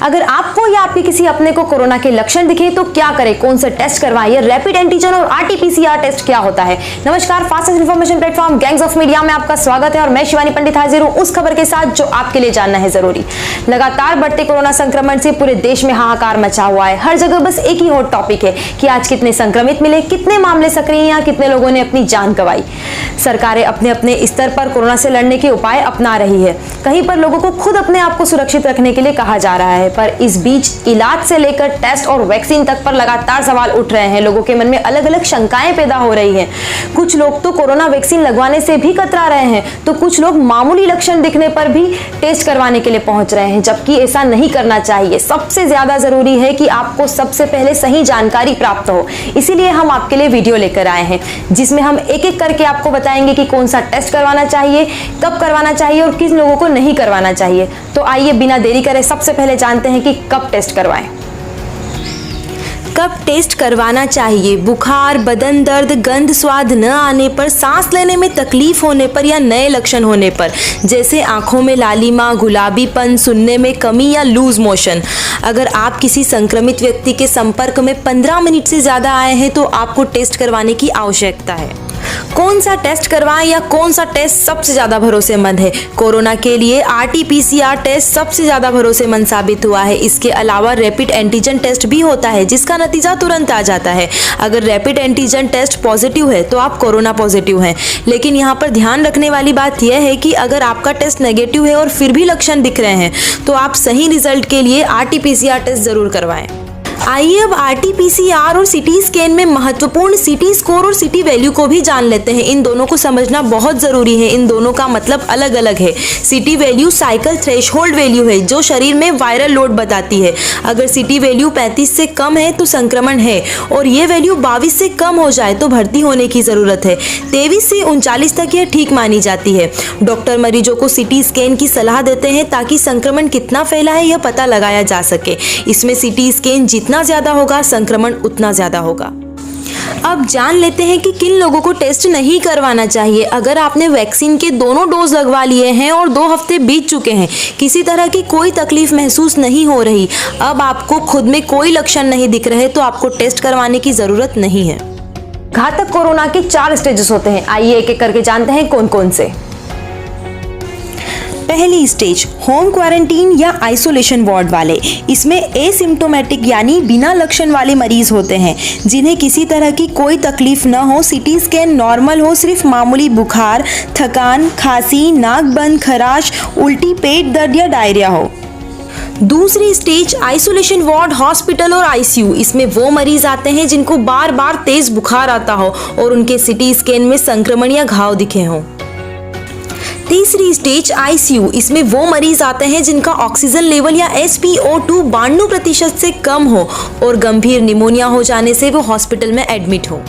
अगर आपको या आपके किसी अपने को कोरोना के लक्षण दिखे तो क्या करें, कौन सा टेस्ट करवाएं, रैपिड एंटीजन और आरटीपीसीआर टेस्ट क्या होता है। नमस्कार, fastest information platform gangs of media में आपका स्वागत है और मैं शिवानी पंडित हाजिर हूं उस खबर के साथ जो आपके लिए जानना है जरूरी। लगातार बढ़ते कोरोना संक्रमण से पूरे देश में हाहाकार मचा हुआ है। हर जगह बस एक ही हॉट टॉपिक है कि आज कितने संक्रमित मिले, कितने मामले सक्रिय हैं, कितने लोगों ने अपनी जान गंवाई। सरकारें अपने अपने स्तर पर कोरोना से लड़ने के उपाय अपना रही है। कहीं पर लोगों को खुद अपने आप को सुरक्षित रखने के लिए कहा जा रहा है, पर इस बीच इलाज से लेकर टेस्ट और वैक्सीन तक पर लगातार सवाल उठ रहे हैं। लोगों के मन में अलग अलग शंकाएं पैदा हो रही हैं। कुछ लोग तो कोरोना वैक्सीन लगवाने से भी कतरा रहे हैं, तो कुछ लोग मामूली लक्षण दिखने पर भी टेस्ट करवाने के लिए पहुंच रहे हैं, जबकि ऐसा नहीं करना चाहिए। सबसे ज्यादा जरूरी है कि आपको सबसे पहले सही जानकारी प्राप्त हो। इसीलिए हम आपके लिए वीडियो लेकर आए हैं जिसमें हम एक एक करके आपको बताएंगे कि कौन सा टेस्ट करवाना चाहिए, कब करवाना चाहिए और किस लोगों को नहीं करवाना चाहिए। तो आइए बिना देरी करे सबसे पहले जानते हैं कि कब टेस्ट करवाएं। कब टेस्ट करवाना चाहिए? बुखार, बदन दर्द, गंध स्वाद न आने पर, सांस लेने में तकलीफ होने पर या नए लक्षण होने पर, जैसे आंखों में लालिमा, गुलाबीपन, सुनने में कमी या लूज मोशन। अगर आप किसी संक्रमित व्यक्ति के संपर्क में 15 मिनट से ज़्यादा आए हैं तो आपको टेस्ट करवाने की आवश्यकता है। कौन सा टेस्ट करवाएं या कौन सा टेस्ट सबसे ज़्यादा भरोसेमंद है? कोरोना के लिए आरटीपीसीआर टेस्ट सबसे ज़्यादा भरोसेमंद साबित हुआ है। इसके अलावा रैपिड एंटीजन टेस्ट भी होता है जिसका नतीजा तुरंत आ जाता है। अगर रैपिड एंटीजन टेस्ट पॉजिटिव है तो आप कोरोना पॉजिटिव हैं। लेकिन यहाँ पर ध्यान रखने वाली बात यह है कि अगर आपका टेस्ट नेगेटिव है और फिर भी लक्षण दिख रहे हैं तो आप सही रिजल्ट के लिए आरटीपीसीआर टेस्ट जरूर करवाएं। आइए अब आरटीपीसीआर और सिटी स्कैन में महत्वपूर्ण सिटी स्कोर और सिटी वैल्यू को भी जान लेते हैं। इन दोनों को समझना बहुत जरूरी है। इन दोनों का मतलब अलग अलग है। CT value cycle threshold value है जो शरीर में वायरल लोड बताती है। अगर सिटी वैल्यू 35 से कम है तो संक्रमण है और ये वैल्यू 22 से कम हो जाए तो भर्ती होने की जरूरत है। 23 से 39 तक यह ठीक मानी जाती है। डॉक्टर मरीजों को सिटी स्कैन की सलाह देते हैं ताकि संक्रमण कितना फैला है यह पता लगाया जा सके। इसमें सिटी स्कैन जितना ज्यादा होगा संक्रमण उतना ज्यादा होगा। अब जान लेते हैं कि किन लोगों को टेस्ट नहीं करवाना चाहिए। अगर आपने वैक्सीन के दोनों डोज लगवा लिए हैं और 2 हफ्ते बीत चुके हैं, किसी तरह की कोई तकलीफ महसूस नहीं हो रही, अब आपको खुद में कोई लक्षण नहीं दिख रहे तो आपको टेस्ट करवाने की जरूरत नहीं है। घातक कोरोना के 4 स्टेजेस होते हैं। आइए एक एक करके जानते हैं कौन कौन से। पहली स्टेज होम क्वारंटीन या आइसोलेशन वार्ड वाले। इसमें एसिम्प्टोमेटिक यानी बिना लक्षण वाले मरीज होते हैं जिन्हें किसी तरह की कोई तकलीफ न हो, सिटी स्कैन नॉर्मल हो, सिर्फ मामूली बुखार, थकान, खांसी, नाक बंद, खराश, उल्टी, पेट दर्द या डायरिया हो। दूसरी स्टेज आइसोलेशन वार्ड, हॉस्पिटल और आईसीयू। इसमें वो मरीज आते हैं जिनको बार बार तेज बुखार आता हो और उनके सिटी स्कैन में संक्रमण या घाव दिखे हों। तीसरी स्टेज आईसीयू। इसमें वो मरीज आते हैं जिनका ऑक्सीजन लेवल या SpO2 92% से कम हो और गंभीर निमोनिया हो जाने से वो हॉस्पिटल में एडमिट हो।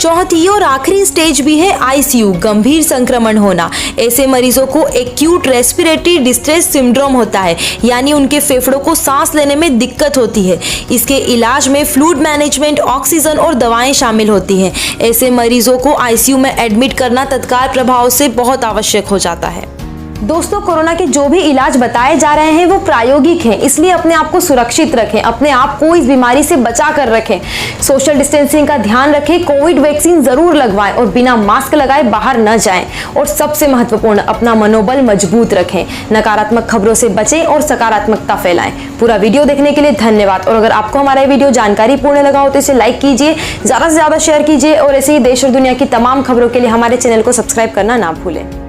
चौथी और आखिरी स्टेज भी है आईसीयू, गंभीर संक्रमण होना। ऐसे मरीजों को एक्यूट रेस्पिरेटरी डिस्ट्रेस सिंड्रोम होता है, यानी उनके फेफड़ों को सांस लेने में दिक्कत होती है। इसके इलाज में फ्लूइड मैनेजमेंट, ऑक्सीजन और दवाएं शामिल होती हैं। ऐसे मरीजों को आईसीयू में एडमिट करना तत्काल प्रभाव से बहुत आवश्यक हो जाता है। दोस्तों, कोरोना के जो भी इलाज बताए जा रहे हैं वो प्रायोगिक हैं, इसलिए अपने आप को सुरक्षित रखें, अपने आप को इस बीमारी से बचा कर रखें, सोशल डिस्टेंसिंग का ध्यान रखें, कोविड वैक्सीन जरूर लगवाएं और बिना मास्क लगाए बाहर न जाएं। और सबसे महत्वपूर्ण, अपना मनोबल मजबूत रखें, नकारात्मक खबरों से बचें और सकारात्मकता फैलाएं। पूरा वीडियो देखने के लिए धन्यवाद। और अगर आपको हमारा वीडियो जानकारी पूर्ण लगा हो तो इसे लाइक कीजिए, ज्यादा से ज्यादा शेयर कीजिए और ऐसे ही देश और दुनिया की तमाम खबरों के लिए हमारे चैनल को सब्सक्राइब करना ना भूलें।